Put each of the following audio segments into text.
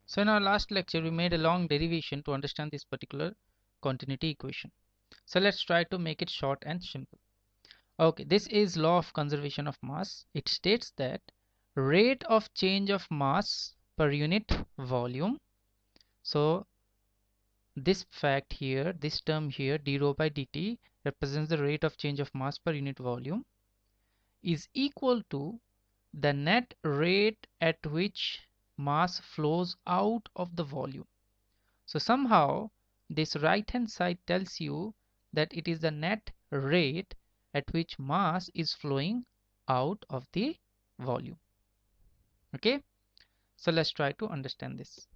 So in our last lecture, we made a long derivation to understand this particular continuity equation. So let's try to make it short and simple. Okay, this is law of conservation of mass. It states that rate of change of mass per unit volume. So this fact here, this term here, d rho by dt represents the rate of change of mass per unit volume, is equal to the net rate at which mass flows out of the volume. So somehow this right hand side tells you that it is the net rate at which mass is flowing out of the volume. Okay, so let's try to understand this.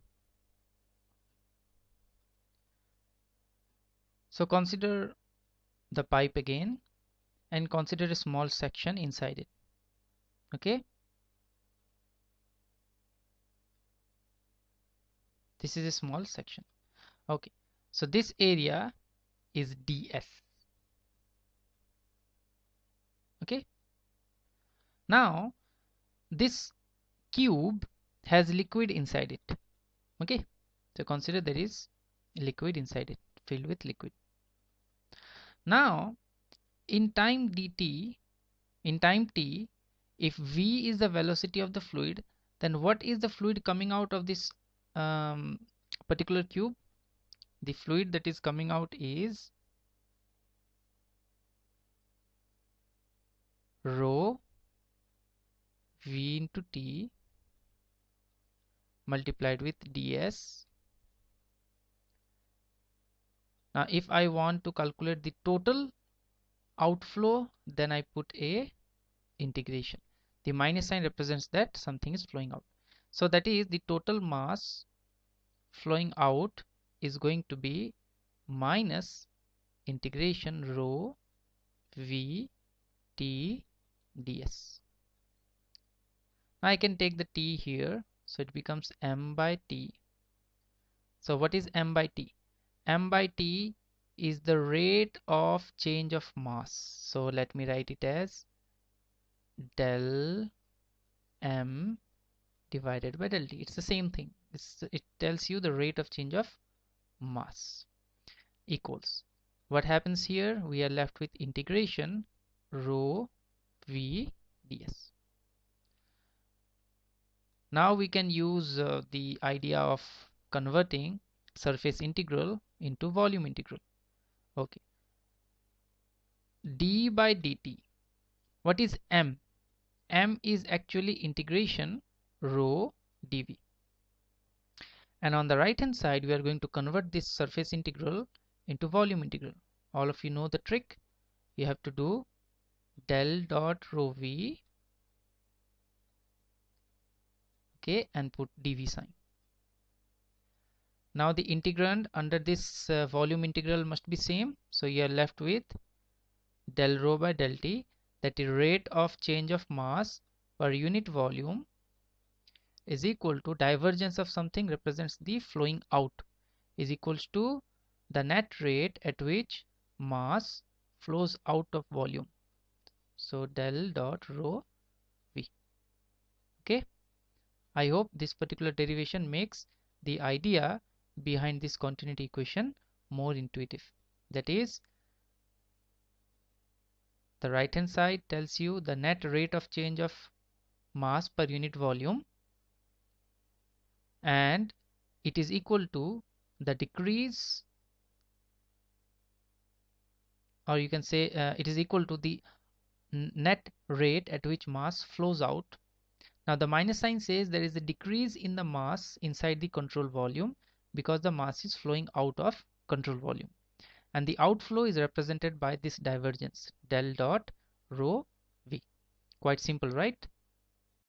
So consider the pipe again and consider a small section inside it. Okay, this is a small section. Okay, so this area is ds. Okay, now this cube has liquid inside it. Okay, so consider there is liquid inside it, filled with liquid. Now in time dt, in time t, if v is the velocity of the fluid, then what is the fluid coming out of this particular cube? The fluid that is coming out is rho v into t multiplied with ds. Now if I want to calculate the total outflow, then I put a integration. The minus sign represents that something is flowing out. So that is the total mass flowing out is going to be minus integration rho v t ds. Now I can take the t here, so it becomes m by t. So what is m by t? M by t is the rate of change of mass. So let me write it as del m divided by del t. It's the same thing. It tells you the rate of change of mass equals. What happens here? We are left with integration rho v ds. Now we can use the idea of converting surface integral into volume integral. Okay. d by dt. What is m? M is actually integration rho dv. And on the right hand side, we are going to convert this surface integral into volume integral. All of you know the trick. You have to do del dot rho v, okay, and put dv sign. Now the integrand under this volume integral must be same. So you are left with del rho by del t, that is rate of change of mass per unit volume, is equal to divergence of something represents the flowing out, is equals to the net rate at which mass flows out of volume. So del dot rho v. Okay, I hope this particular derivation makes the idea behind this continuity equation more intuitive. That is, the right hand side tells you the net rate of change of mass per unit volume, and it is equal to the decrease, or you can say it is equal to the net rate at which mass flows out. Now the minus sign says there is a decrease in the mass inside the control volume because the mass is flowing out of control volume, and the outflow is represented by this divergence del dot rho v. Quite simple, right?